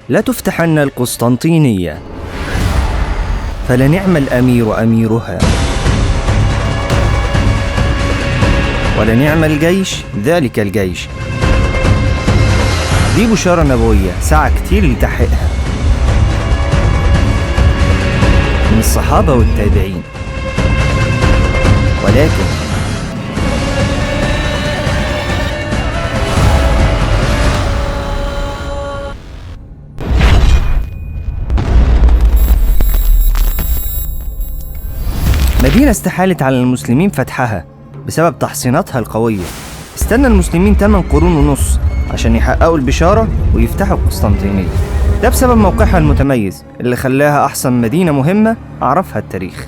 لا تفتحن القسطنطينية، فلنعم الأمير أميرها، ولنعم الجيش ذلك الجيش. دي بشارة نبوية سعى كتير لتحقيقها من الصحابة والتابعين، ولكن مدينة استحالت على المسلمين فتحها بسبب تحصيناتها القوية. استنى المسلمين 8 قرون ونص عشان يحققوا البشارة ويفتحوا القسطنطينية. ده بسبب موقعها المتميز اللي خلاها أحسن مدينة مهمة عرفها التاريخ.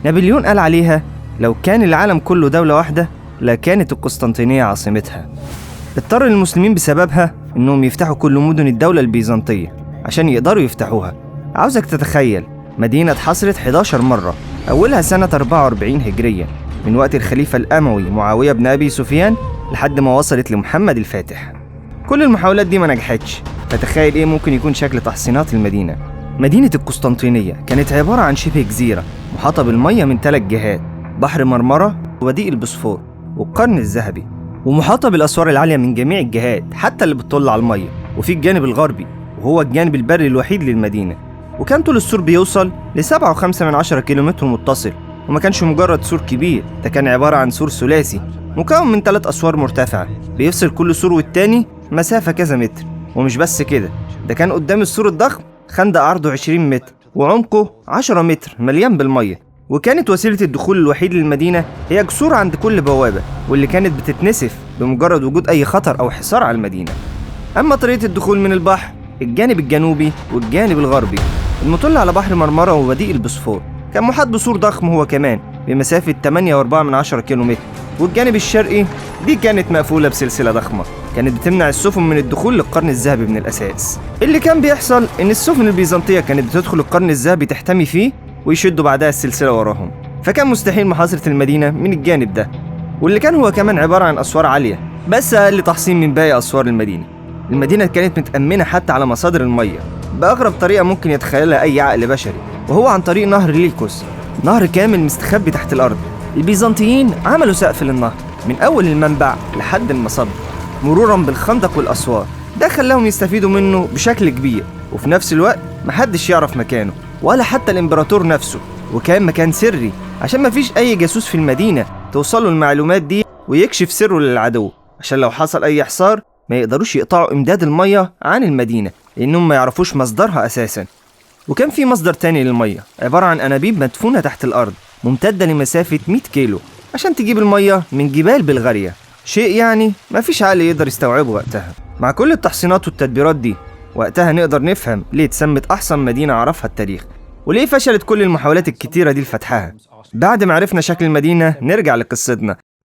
نابليون قال عليها لو كان العالم كله دولة واحدة لكانت القسطنطينية عاصمتها. اضطر المسلمين بسببها إنهم يفتحوا كل مدن الدولة البيزنطية عشان يقدروا يفتحوها. عاوزك تتخيل مدينة اتحصرت 11 مرة، أولها سنة 44 هجرية من وقت الخليفة الأموي معاوية بن أبي سفيان لحد ما وصلت لمحمد الفاتح. كل المحاولات دي ما نجحتش، فتخيل إيه ممكن يكون شكل تحصينات المدينة. مدينة القسطنطينية كانت عبارة عن شبه جزيرة محاطة بالمية من 3 جهات، بحر مرمرة ووادي البوسفور والقرن الذهبي، ومحاطة بالأسوار العالية من جميع الجهات حتى اللي بتطل على المية. وفي الجانب الغربي وهو الجانب البري الوحيد للمدينة، وكان طول السور بيوصل ل7.5 كيلومتر متصل. وما كانش مجرد سور كبير، ده كان عبارة عن سور ثلاثي مكون من 3 أسوار مرتفعة بيفصل كل سور والتاني مسافة كذا متر. ومش بس كده، ده كان قدام السور الضخم خندق عرضه 20 متر وعمقه 10 متر مليان بالمية. وكانت وسيلة الدخول الوحيد للمدينة هي جسور عند كل بوابة، واللي كانت بتتنسف بمجرد وجود أي خطر أو حصار على المدينة. أما طريقة الدخول من البحر، الجانب الجنوبي والجانب الغربي المطل على بحر مرمرة ووادي البوسفور كان محاط بسور ضخم هو كمان بمسافة 8.4 كيلومتر. والجانب الشرقي دي كانت مقفولة بسلسلة ضخمة كانت بتمنع السفن من الدخول للقرن الذهبي من الأساس. اللي كان بيحصل إن السفن البيزنطية كانت بتدخل القرن الذهبي تحتمي فيه ويشدوا بعدها السلسلة وراهم، فكان مستحيل محاصرة المدينة من الجانب ده. واللي كان هو كمان عبارة عن أسوار عالية بس أقل تحصين من باقي أسوار المدينة. المدينة كانت متأمنة حتى على مصادر المية بأغرب طريقة ممكن يتخيلها أي عقل بشري، وهو عن طريق نهر ليكوس، نهر كامل مستخبي تحت الأرض. البيزنطيين عملوا سقف للنهر من أول المنبع لحد المصب مرورا بالخندق والأسوار. ده خلاهم يستفيدوا منه بشكل كبير، وفي نفس الوقت محدش يعرف مكانه ولا حتى الإمبراطور نفسه. وكان مكان سري عشان مفيش أي جاسوس في المدينة توصله المعلومات دي ويكشف سره للعدو، عشان لو حصل أي حصار ما يقدروش يقطعوا إمداد المية عن المدينة لأنهم ما يعرفوش مصدرها أساساً. وكان في مصدر تاني للمية عبارة عن أنابيب مدفونة تحت الأرض ممتدة لمسافة 100 كيلو عشان تجيب المية من جبال بلغاريا، شيء يعني ما فيش عقل يقدر يستوعبه وقتها. مع كل التحصينات والتدبيرات دي وقتها نقدر نفهم ليه اتسمت أحسن مدينة عرفها التاريخ، وليه فشلت كل المحاولات الكتيرة دي لفتحها. بعد ما عرفنا شكل المدينة نرجع لقصتنا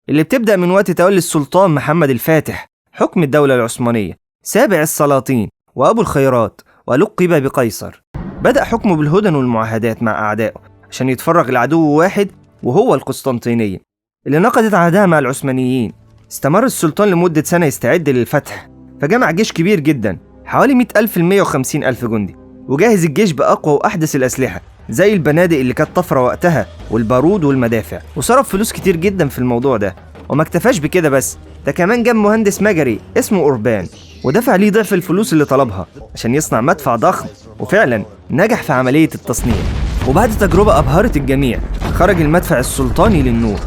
اللي بتبدأ من وقت تولي السلطان محمد الفاتح حكم الدولة العثمانية، سابع السلاطين وأبو الخيرات ولقب بقيصر. بدأ حكمه بالهدن والمعاهدات مع أعدائه عشان يتفرغ لعدو واحد وهو القسطنطينية اللي نقضت عهدها مع العثمانيين. استمر السلطان لمدة سنة يستعد للفتح، فجمع جيش كبير جدا حوالي 100,000 ل 150,000 جندي، وجهز الجيش بأقوى وأحدث الأسلحة زي البنادق اللي كانت طفرة وقتها والبارود والمدافع، وصرف فلوس كتير جدا في الموضوع ده. وما اكتفاش بكده بس، ده كمان جاب مهندس مجري اسمه أوربان ودفع ليه ضعف الفلوس اللي طلبها عشان يصنع مدفع ضخم، وفعلا نجح في عملية التصنيع. وبعد تجربة أبهرت الجميع خرج المدفع السلطاني للنور،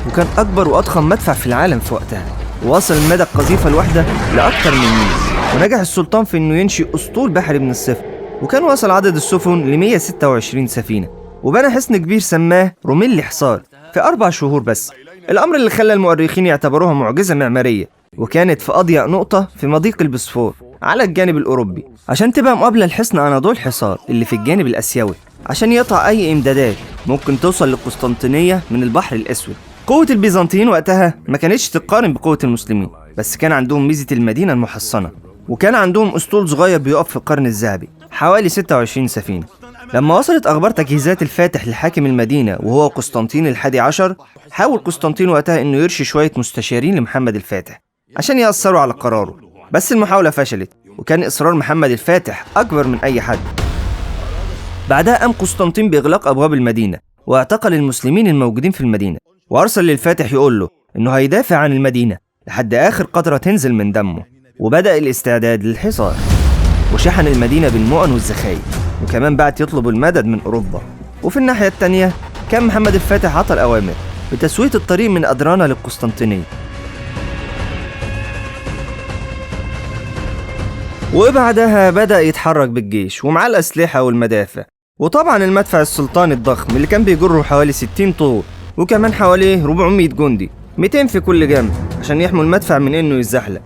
وكان أكبر وأضخم مدفع في العالم في وقتها، ووصل المدى القذيفة الواحدة لأكثر من 100. ونجح السلطان في إنه ينشئ أسطول بحري من الصفر، وكان وصل عدد السفن ل 126 سفينة، وبنى حصن كبير سماه روميلي حصار في 4 شهور بس، الأمر اللي خلى المؤرخين يعتبروها معجزة معمارية. وكانت في أضيق نقطة في مضيق البوسفور على الجانب الأوروبي عشان تبقى مقابلة لحصن أناضول حصار اللي في الجانب الأسيوي عشان يقطع أي إمدادات ممكن توصل للقسطنطينية من البحر الأسود. قوة البيزنطيين وقتها ما كانتش تقارن بقوة المسلمين، بس كان عندهم ميزة المدينة المحصنة، وكان عندهم أسطول صغير بيقف في القرن الذهبي حوالي 26 سفينة. لما وصلت أخبار تجهيزات الفاتح لحاكم المدينة وهو قسطنطين ال11، حاول قسطنطين وقتها إنه يرشي شوية مستشارين لمحمد الفاتح عشان يأثروا على قراره، بس المحاولة فشلت وكان إصرار محمد الفاتح أكبر من أي حد. بعدها قام قسطنطين بإغلاق أبواب المدينة واعتقل المسلمين الموجودين في المدينة، وأرسل للفاتح يقول له إنه هيدافع عن المدينة لحد آخر قطرة تنزل من دمه. وبدأ الاستعداد للحصار، وشحن المدينة بالمؤن والزخايف، وكمان بعت يطلب المدد من أوروبا. وفي الناحية التانية كان محمد الفاتح عطى الأوامر بتسوية الطريق من أدرانة للقسطنطينية، وبعدها بدأ يتحرك بالجيش ومعاه الأسلحة والمدافع، وطبعا المدفع السلطاني الضخم اللي كان بيجره حوالي 60 طور، وكمان حواليه 400 جندي 200 في كل جنب عشان يحموا المدفع من إنه يتزحلق.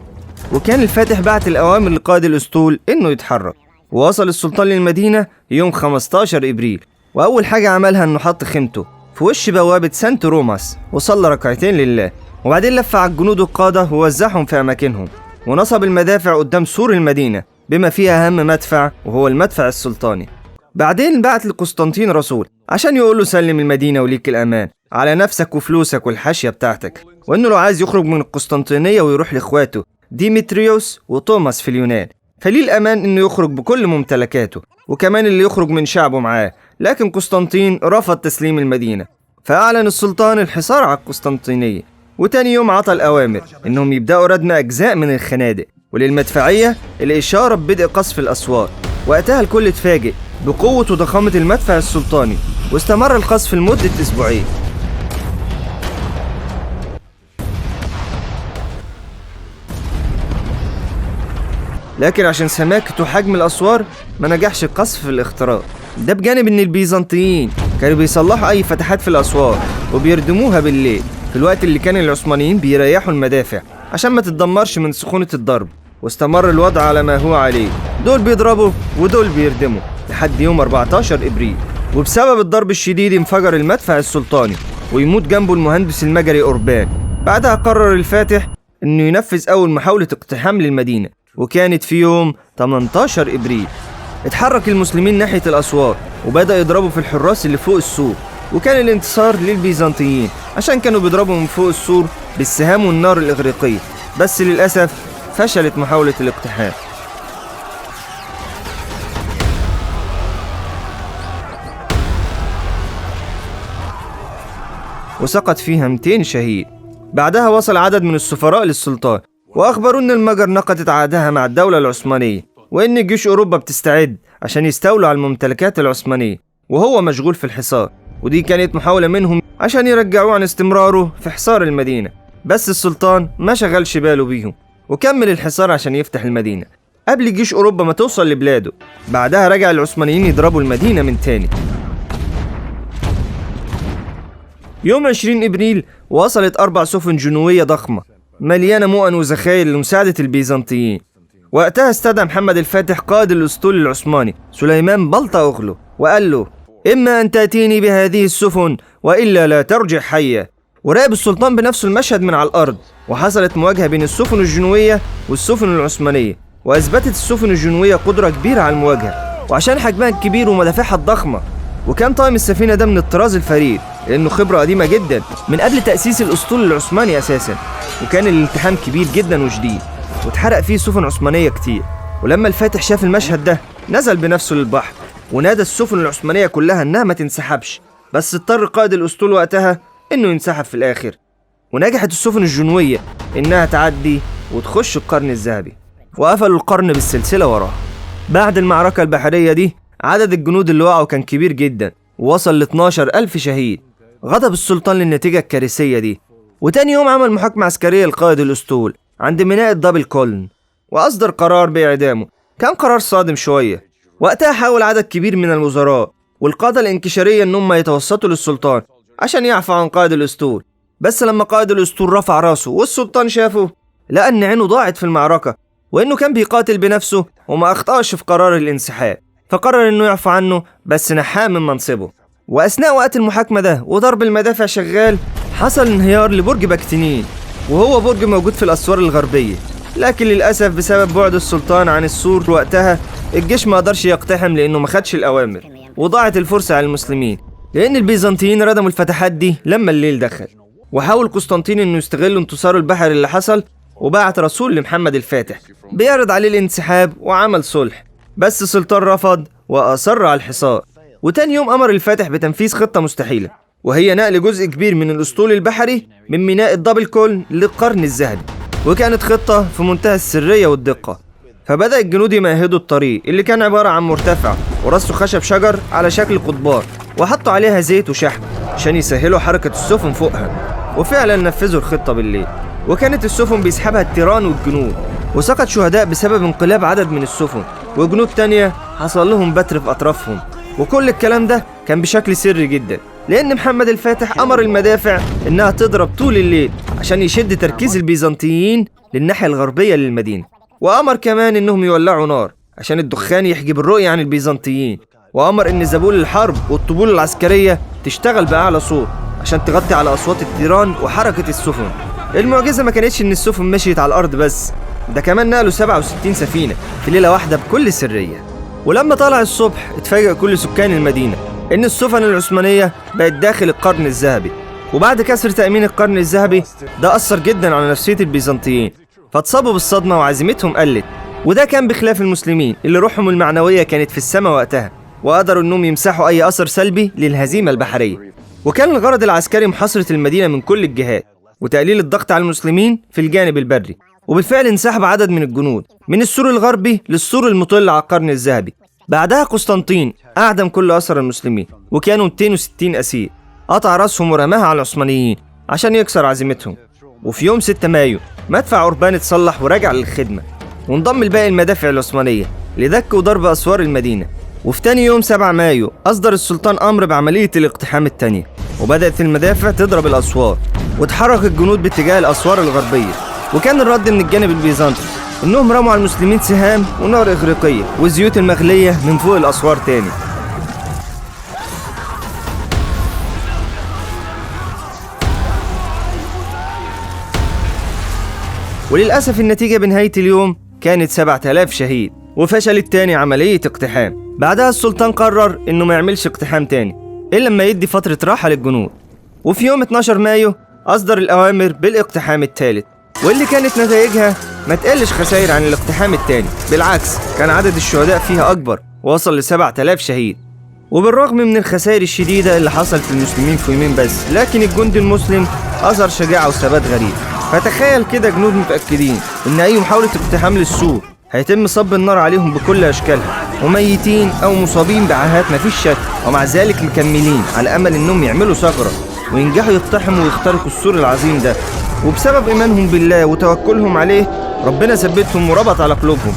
وكان الفاتح بعت الأوامر لقائد الأسطول إنه يتحرك. ووصل السلطان للمدينة يوم 15 إبريل، وأول حاجة عملها إنه حط خيمته في وش بوابة سانت روماس وصلى ركعتين لله، وبعدين لف على الجنود والقادة ووزعهم في أماكنهم، ونصب المدافع قدام سور المدينة بما فيها أهم مدفع وهو المدفع السلطاني. بعدين بعت لقسطنطين رسول عشان يقول له سلم المدينة وليك الأمان على نفسك وفلوسك والحاشية بتاعتك، وإنه لو عايز يخرج من القسطنطينية ويروح لإخواته ديمتريوس وتوماس في اليونان فليه الأمان إنه يخرج بكل ممتلكاته، وكمان اللي يخرج من شعبه معاه. لكن قسطنطين رفض تسليم المدينة، فأعلن السلطان الحصار على القسطنطينية. وتاني يوم عطى الأوامر إنهم يبدأوا ردم أجزاء من الخنادق، وللمدفعية الإشارة ببدء قصف الأسوار. وقتها الكل اتفاجئ بقوة وضخامة المدفع السلطاني، واستمر القصف لمدة أسبوعين. لكن عشان سماكة وحجم الأسوار ما نجحش القصف في الاختراق ده، بجانب إن البيزنطيين كانوا بيصلحوا أي فتحات في الأسوار وبيردموها بالليل في الوقت اللي كان العثمانيين بيريحوا المدافع عشان ما تتدمرش من سخونة الضرب. واستمر الوضع على ما هو عليه، دول بيضربوا ودول بيردموا لحد يوم 14 إبريل. وبسبب الضرب الشديد انفجر المدفع السلطاني ويموت جنبه المهندس المجري أوربان. بعدها قرر الفاتح إنه ينفذ أول محاولة اقتحام للمدينة، وكانت في يوم 18 إبريل. اتحرك المسلمين ناحية الأسوار وبدأ يضربوا في الحراس اللي فوق السور، وكان الانتصار للبيزنطيين عشان كانوا بيضربوا من فوق السور بالسهام والنار الإغريقية. بس للأسف فشلت محاولة الاقتحام، وسقط فيها 200 شهيد. بعدها وصل عدد من السفراء للسلطان وأخبروا إن المجر نقضت عهدها مع الدولة العثمانية، وإن جيوش أوروبا بتستعد عشان يستولوا على الممتلكات العثمانية وهو مشغول في الحصار. ودي كانت محاولة منهم عشان يرجعوه عن استمراره في حصار المدينة. بس السلطان ما شغلش باله بيهم وكمل الحصار عشان يفتح المدينة قبل جيش أوروبا ما توصل لبلاده. بعدها رجع العثمانيين يضربوا المدينة من تاني. يوم 20 إبريل وصلت 4 سفن جنوية ضخمة مليانة مؤن وذخاير لمساعدة البيزنطيين. وقتها استدعى محمد الفاتح قائد الأسطول العثماني سليمان بلطة أغلو وقال له إما أن تأتيني بهذه السفن وإلا لا ترجع حية. وراقب السلطان بنفسه المشهد من على الأرض، وحصلت مواجهة بين السفن الجنوية والسفن العثمانية، وأثبتت السفن الجنوية قدرة كبيرة على المواجهة وعشان حجمها الكبير ومدافعها الضخمة. وكان طاقم السفينة ده من الطراز الفريد لأنه خبرة قديمة جدا من قبل تأسيس الأسطول العثماني أساسا، وكان الالتحام كبير جدا وشديد واتحرق فيه سفن عثمانية كتير. ولما الفاتح شاف المشهد ده نزل بنفسه للبحر ونادى السفن العثمانية كلها إنها ما تنسحبش، بس اضطر قائد الأسطول وقتها إنه ينسحب في الآخر. ونجحت السفن الجنوية إنها تعدي وتخش القرن الذهبي، وقفلوا القرن بالسلسلة وراها. بعد المعركة البحرية دي عدد الجنود اللي وقعوا كان كبير جدا ووصل ل 12,000 شهيد. غضب السلطان للنتيجة الكارثية دي، وتاني يوم عمل محاكمة عسكرية لقائد الأسطول عند ميناء الدبل كولن وأصدر قرار بإعدامه. كان قرار صادم شوية. وقتها حاول عدد كبير من الوزراء والقادة الانكشارية إنهم يتوسطوا للسلطان عشان يعفوا عن قائد الأسطول، بس لما قائد الأسطول رفع راسه والسلطان شافه لقى إن عينه ضاعت في المعركة وإنه كان بيقاتل بنفسه وما أخطأش في قرار الانسحاب، فقرر إنه يعفو عنه بس نحاه من منصبه. وأثناء وقت المحاكمة ده وضرب المدافع شغال حصل انهيار لبرج بكتينين، وهو برج موجود في الأسوار الغربية. لكن للأسف بسبب بعد السلطان عن السور وقتها الجيش ما قدرش يقتحم لأنه ما خدش الأوامر، وضاعت الفرصة على المسلمين لأن البيزنطيين ردموا الفتحات دي لما الليل دخل. وحاول قسطنطين إنه يستغل انتصاره البحري اللي حصل وبعت رسول لمحمد الفاتح بيعرض عليه الانسحاب وعمل صلح، بس السلطان رفض وأصر على الحصار. وتاني يوم أمر الفاتح بتنفيذ خطة مستحيلة، وهي نقل جزء كبير من الأسطول البحري من ميناء الدبل كولن للقرن الذهبي، وكانت خطة في منتهى السرية والدقة. فبدأ الجنود يمهدوا الطريق اللي كان عبارة عن مرتفع ورصوا خشب شجر على شكل قضبان، وحطوا عليها زيت وشحم عشان يسهلوا حركة السفن فوقها. وفعلا نفذوا الخطة بالليل، وكانت السفن بيسحبها التيران والجنود، وسقط شهداء بسبب انقلاب عدد من السفن، وجنود تانية حصل لهم بتر في أطرافهم. وكل الكلام ده كان بشكل سري جدا، لأن محمد الفاتح أمر المدافع إنها تضرب طول الليل عشان يشد تركيز البيزنطيين للناحية الغربية للمدينة. وأمر كمان إنهم يولعوا نار عشان الدخان يحجب الرؤية عن البيزنطيين، وأمر إن زبون الحرب والطبول العسكرية تشتغل بأعلى صوت عشان تغطي على أصوات التيران وحركة السفن. المعجزة ما كانتش إن السفن مشيت على الأرض بس، ده كمان نقلوا 67 سفينة في ليلة واحدة بكل سرية. ولما طلع الصبح اتفاجأ كل سكان المدينة إن السفن العثمانية بقت داخل القرن الذهبي. وبعد كسر تأمين القرن الذهبي ده أثر جدا على نفسية البيزنطيين، فاتصابوا بالصدمة وعزيمتهم قلت. وده كان بخلاف المسلمين اللي روحهم المعنوية كانت في السماء وقتها، وقدروا إنهم يمسحوا أي أثر سلبي للهزيمة البحرية. وكان الغرض العسكري محاصرة المدينة من كل الجهات وتقليل الضغط على المسلمين في الجانب البري. وبالفعل انسحب عدد من الجنود من السور الغربي للسور المطل على القرن الذهبي. بعدها قسطنطين أعدم كل أسر المسلمين، وكانوا 260 أسير، قطع رأسهم ورماها على العثمانيين عشان يكسر عزيمتهم. وفي يوم 6 مايو مدفع عربان اتصلح ورجع للخدمة، وانضم الباقي المدافع العثمانية لدك وضرب أسوار المدينة. وفي تاني يوم 7 مايو أصدر السلطان أمر بعملية الاقتحام الثانية، وبدأت المدافع تضرب الأسوار، وتحرك الجنود باتجاه الأسوار الغربية. وكان الرد من الجانب البيزنطي إنهم رموا على المسلمين سهام ونار إغريقية والزيوت المغلية من فوق الأسوار تاني. وللأسف النتيجة بنهاية اليوم كانت 7000 شهيد، وفشلت تاني عملية اقتحام. بعدها السلطان قرر إنه ما يعملش اقتحام تاني إلا لما يدي فترة راحة للجنود. وفي يوم 12 مايو أصدر الأوامر بالاقتحام الثالث، واللي كانت نتائجها ما تقلش خسائر عن الاقتحام الثاني، بالعكس كان عدد الشهداء فيها أكبر ووصل ل7000 شهيد. وبالرغم من الخسائر الشديدة اللي حصلت للمسلمين في يومين بس، لكن الجندي المسلم أظهر شجاعة وثبات غريب. فتخيل كده جنود متأكدين إن أي محاولة اقتحام للسور هيتم صب النار عليهم بكل أشكالها، وميتين أو مصابين بعاهات مفيش شك، ومع ذلك مكملين على أمل إنهم يعملوا ثغرة وينجحوا يقتحموا ويخترقوا السور العظيم ده. وبسبب إيمانهم بالله وتوكلهم عليه ربنا ثبتهم وربط على قلوبهم.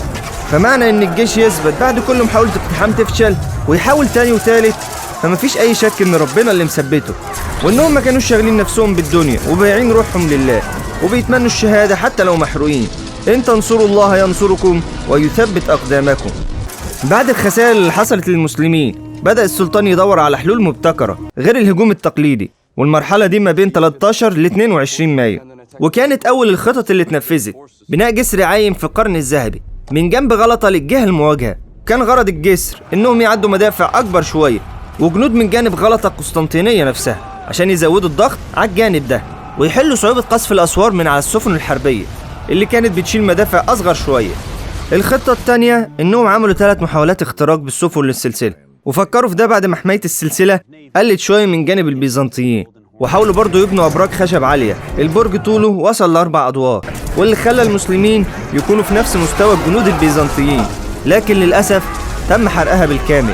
فمعنى إن الجيش يثبت بعد كل محاولة اقتحام تفشل ويحاول تاني وتالت، فمفيش أي شك إن ربنا اللي مثبته، وإنهم ما كانوش شاغلين نفسهم بالدنيا وبايعين روحهم لله وبيتمنوا الشهادة حتى لو محروقين. إن تنصروا الله ينصركم ويثبت أقدامكم. بعد الخسائر اللي حصلت للمسلمين بدأ السلطان يدور على حلول مبتكرة غير الهجوم التقليدي، والمرحلة دي ما بين 13 ل 22 مايو. وكانت أول الخطط اللي اتنفذت بناء جسر عايم في القرن الذهبي من جنب غلطة للجهة المواجهة. كان غرض الجسر إنهم يعدوا مدافع أكبر شوية وجنود من جانب غلطة القسطنطينية نفسها عشان يزودوا الضغط على الجانب ده ويحلوا صعوبة قصف الأسوار من على السفن الحربية اللي كانت بتشيل مدافع أصغر شوية. الخطة التانية إنهم عملوا 3 محاولات اختراق بالسفن للسلسلة، وفكروا في ده بعد ما حماية السلسلة قلت شوية من جانب البيزنطيين، وحاولوا برضو يبنوا أبراج خشب عالية. البرج طوله وصل ل4 أدوار، واللي خلى المسلمين يكونوا في نفس مستوى الجنود البيزنطيين، لكن للأسف تم حرقها بالكامل.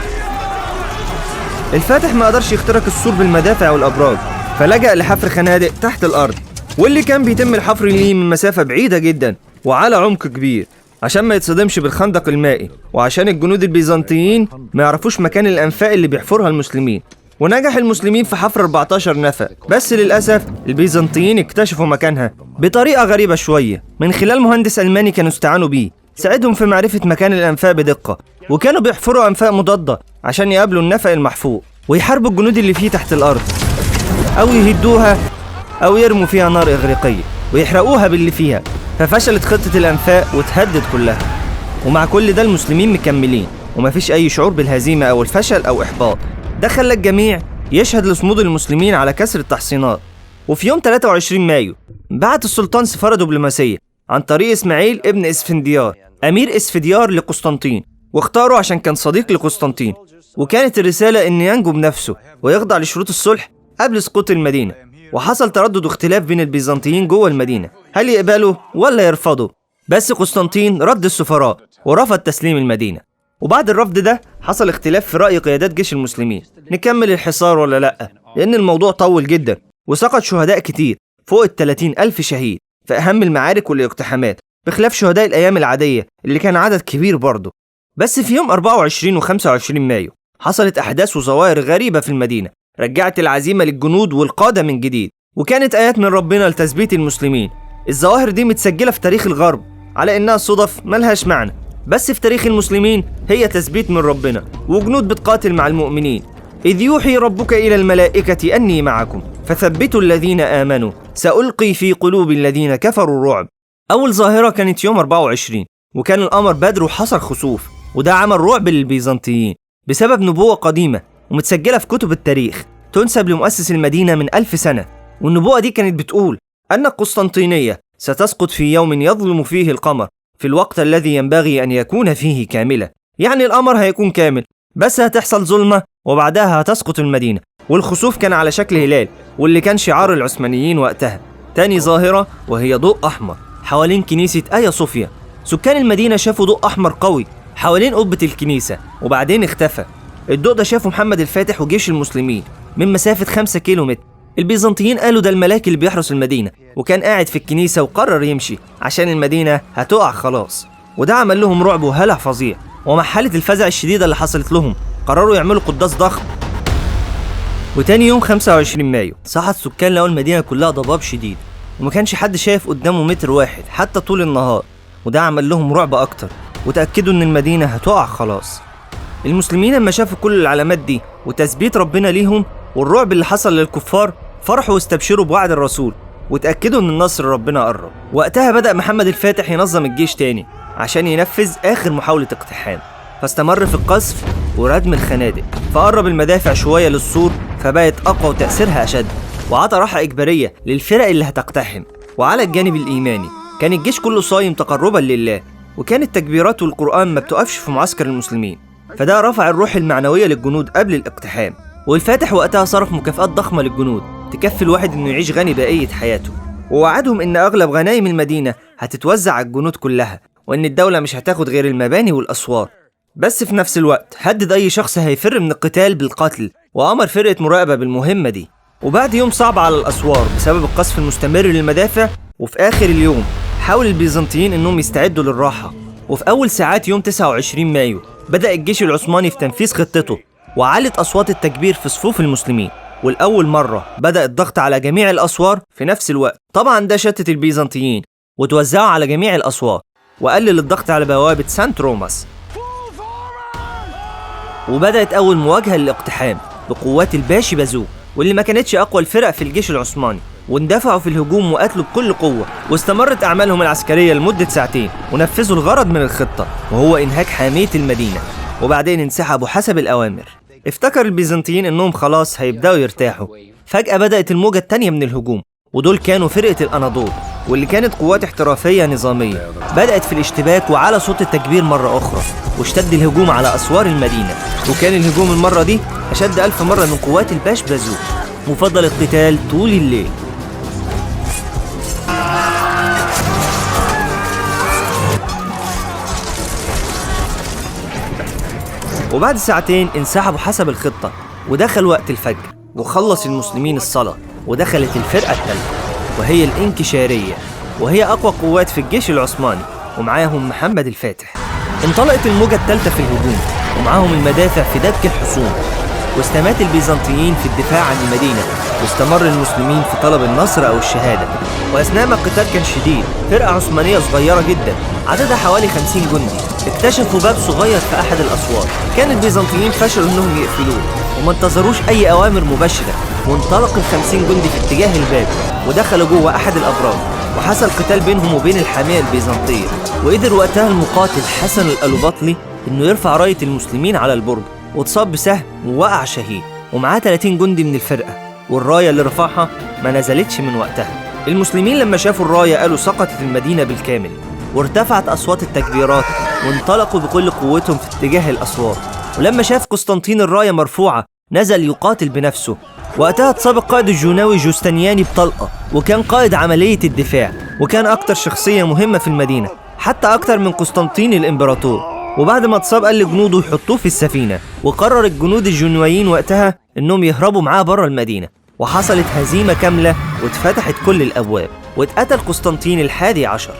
الفاتح ما قدرش يخترق السور بالمدافع والأبراج، فلجأ لحفر خنادق تحت الأرض، واللي كان بيتم الحفر ليه من مسافة بعيدة جدا وعلى عمق كبير عشان ما يتصدمش بالخندق المائي، وعشان الجنود البيزنطيين ما يعرفوش مكان الأنفاق اللي بيحفرها المسلمين. ونجح المسلمين في حفر 14 نفق، بس للأسف البيزنطيين اكتشفوا مكانها بطريقة غريبة شوية من خلال مهندس ألماني كانوا استعانوا بيه، ساعدهم في معرفة مكان الأنفاق بدقة، وكانوا بيحفروا أنفاق مضادة عشان يقابلوا النفق المحفوق ويحاربوا الجنود اللي فيه تحت الأرض، أو يهدوها أو يرموا فيها نار إغريقية ويحرقوها باللي فيها. ففشلت خطة الأنفاق وتهدد كلها. ومع كل ده المسلمين مكملين ومفيش أي شعور بالهزيمة أو الفشل أو إحباط. ده خلى الجميع يشهد لصمود المسلمين على كسر التحصينات. وفي يوم 23 مايو بعت السلطان سفارة دبلوماسية عن طريق إسماعيل ابن إسفنديار أمير إسفنديار لقسطنطين، واختاره عشان كان صديق لقسطنطين، وكانت الرسالة إن ينجو بنفسه ويخضع لشروط الصلح قبل سقوط المدينة. وحصل تردد واختلاف بين البيزنطيين جوه المدينة هل يقبلوا ولا يرفضوا، بس قسطنطين رد السفراء ورفض تسليم المدينة. وبعد الرفض ده حصل اختلاف في رأي قيادات جيش المسلمين، نكمل الحصار ولا لأ، لأن الموضوع طول جدا وسقط شهداء كتير فوق 30,000 شهيد في أهم المعارك والاقتحامات، بخلاف شهداء الأيام العادية اللي كان عدد كبير برضه. بس في يوم 24 و25 مايو حصلت أحداث وظواهر غريبة في المدينة رجعت العزيمة للجنود والقادة من جديد، وكانت آيات من ربنا لتثبيت المسلمين. الظواهر دي متسجلة في تاريخ الغرب على إنها صدف ملهاش معنى، بس في تاريخ المسلمين هي تثبيت من ربنا وجنود بتقاتل مع المؤمنين. إذ يوحي ربك إلى الملائكة أني معكم فثبتوا الذين آمنوا سألقي في قلوب الذين كفروا الرعب. أول ظاهرة كانت يوم 24 وكان القمر بدر وحصل خسوف، وده عمل رعب للبيزنطيين بسبب نبوة قديمة ومتسجلة في كتب التاريخ تنسب لمؤسس المدينة من 1000 سنة. والنبوة دي كانت بتقول أن القسطنطينية ستسقط في يوم يظلم فيه القمر في الوقت الذي ينبغي أن يكون فيه كاملة. يعني القمر هيكون كامل بس هتحصل ظلمة وبعدها هتسقط المدينة. والخسوف كان على شكل هلال واللي كان شعار العثمانيين وقتها. تاني ظاهرة وهي ضوء أحمر حوالين كنيسة آيا صوفيا. سكان المدينة شافوا ضوء أحمر قوي حوالين قبة الكنيسة وبعدين اختفى. الضوء ده شافه محمد الفاتح وجيش المسلمين من مسافة 5 كيلومتر. البيزنطيين قالوا ده الملاك اللي بيحرس المدينة، وكان قاعد في الكنيسة وقرر يمشي عشان المدينة هتقع خلاص. وده عمل لهم رعب وهلع فظيع، ومع حالة الفزع الشديدة اللي حصلت لهم قرروا يعملوا قداس ضخم. وتاني يوم 25 مايو صحت السكان لقوا المدينة كلها ضباب شديد وما كانش حد شايف قدامه متر واحد حتى طول النهار، وده عمل لهم رعب أكتر وتأكدوا إن المدينة هتقع خلاص. المسلمين لما شافوا كل العلامات دي وتثبيت ربنا ليهم والرعب اللي حصل للكفار فرحوا واستبشروا بوعد الرسول وتأكدوا إن النصر ربنا قرب. وقتها بدأ محمد الفاتح ينظم الجيش تاني عشان ينفذ آخر محاولة اقتحام، فاستمر في القصف وردم الخنادق، فقرب المدافع شوية للسور فبقت أقوى وتأثيرها أشد، وعطى راحة إجبارية للفرق اللي هتقتحم. وعلى الجانب الإيماني كان الجيش كله صايم تقربا لله، وكانت تكبيرات والقرآن ما بتقفش في معسكر المسلمين، فده رفع الروح المعنوية للجنود قبل الاقتحام. والفاتح وقتها صرف مكافآت ضخمة للجنود تكفي الواحد إنه يعيش غني بقية حياته، ووعدهم إن أغلب غنايم المدينة هتتوزع على الجنود كلها، وإن الدولة مش هتاخد غير المباني والأسوار. بس في نفس الوقت هدد أي شخص هيفر من القتال بالقتل، وأمر فرقة مراقبة بالمهمة دي. وبعد يوم صعب على الأسوار بسبب القصف المستمر للمدافع، وفي آخر اليوم حاول البيزنطيين إنهم يستعدوا للراحة. وفي أول ساعات يوم 29 مايو بدأ الجيش العثماني في تنفيذ خطته، وعلت أصوات التكبير في صفوف المسلمين، والأول مرة بدأ الضغط على جميع الأسوار في نفس الوقت. طبعا ده شتت البيزنطيين وتوزعوا على جميع الأسوار وقلل الضغط على بوابة سانت روماس. وبدأت أول مواجهة للاقتحام بقوات الباشي بازوق، واللي ما كانتش أقوى الفرق في الجيش العثماني، واندفعوا في الهجوم وقتلوا بكل قوة. واستمرت أعمالهم العسكرية لمدة ساعتين ونفذوا الغرض من الخطة وهو إنهاك حامية المدينة، وبعدين انسحبوا حسب الأوامر. افتكر البيزنطيين إنهم خلاص هيبدأوا يرتاحوا. فجأة بدأت الموجة التانية من الهجوم، ودول كانوا فرقة الأناضول، واللي كانت قوات احترافية نظامية. بدأت في الاشتباك وعلى صوت التكبير مرة أخرى، واشتد الهجوم على أسوار المدينة، وكان الهجوم المرة دي أشد 1000 مرة من قوات الباش بازوق، وفضل القتال طول الليل. وبعد ساعتين انسحبوا حسب الخطة، ودخل وقت الفجر وخلص المسلمين الصلاة، ودخلت الفرقة الثالثة وهي الانكشارية، وهي أقوى قوات في الجيش العثماني ومعاهم محمد الفاتح. انطلقت الموجة الثالثة في الهجوم ومعاهم المدافع في دك الحصون، واستمات البيزنطيين في الدفاع عن المدينة، واستمر المسلمين في طلب النصر أو الشهادة. وأثناء ما القتال كان شديد فرقة عثمانية صغيرة جدا عددها حوالي 50 جندي اكتشفوا باب صغير في أحد الأسوار. كان البيزنطيين فشلوا إنهم يقفلوه وما انتظروش أي أوامر مباشرة، وانطلق ال50 جندي في اتجاه الباب ودخلوا جوه أحد الأبراج، وحصل قتال بينهم وبين الحامية البيزنطية. وقدر وقتها المقاتل حسن الألوبطلي إنه يرفع راية المسلمين على البرج، واتصاب بسهم ووقع شهيد، ومعاه 30 جندي من الفرقة، والراية اللي رفعها ما نزلتش من وقتها. المسلمين لما شافوا الراية قالوا سقطت المدينة بالكامل، وارتفعت أصوات التكبيرات وانطلقوا بكل قوتهم في اتجاه الأسوار. ولما شاف قسطنطين الراية مرفوعة نزل يقاتل بنفسه. وقتها اتسابق قائد الجوناوي جوستنياني بطلقة، وكان قائد عملية الدفاع، وكان أكتر شخصية مهمة في المدينة، حتى أكتر من قسطنطين الإمبراطور. وبعد ما اتصاب قال لجنوده يحطوه في السفينة، وقرر الجنود الجنويين وقتها إنهم يهربوا معاه بره المدينة. وحصلت هزيمة كاملة واتفتحت كل الأبواب، واتقتل قسطنطين الحادي عشر.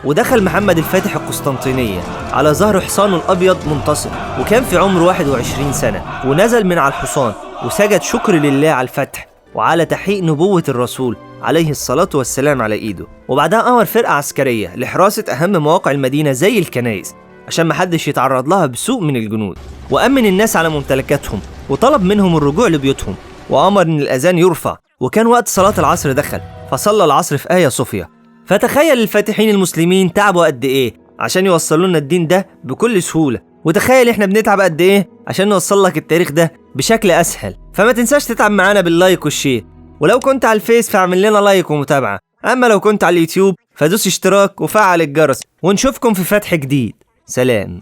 ودخل محمد الفاتح القسطنطينية على ظهر حصانه الأبيض منتصر، وكان في عمره 21 سنة، ونزل من على الحصان وسجد شكر لله على الفتح وعلى تحقيق نبوة الرسول عليه الصلاة والسلام على إيده. وبعدها أمر فرقة عسكرية لحراسة أهم مواقع المدينة زي الكنائس عشان محدش يتعرض لها بسوء من الجنود، وأمن الناس على ممتلكاتهم وطلب منهم الرجوع لبيوتهم، وأمر إن الأذان يرفع. وكان وقت صلاة العصر دخل، فصلى العصر في آيا صوفيا. فتخيل الفاتحين المسلمين تعبوا قد إيه عشان يوصلوا لنا الدين ده بكل سهولة، وتخيل إحنا بنتعب قد إيه عشان نوصل لك التاريخ ده بشكل أسهل. فما تنساش تتعب معانا باللايك والشير، ولو كنت على الفيس فاعمل لنا لايك ومتابعة، أما لو كنت على اليوتيوب فدوس اشتراك وفعل الجرس، ونشوفكم في فتح جديد. سلام.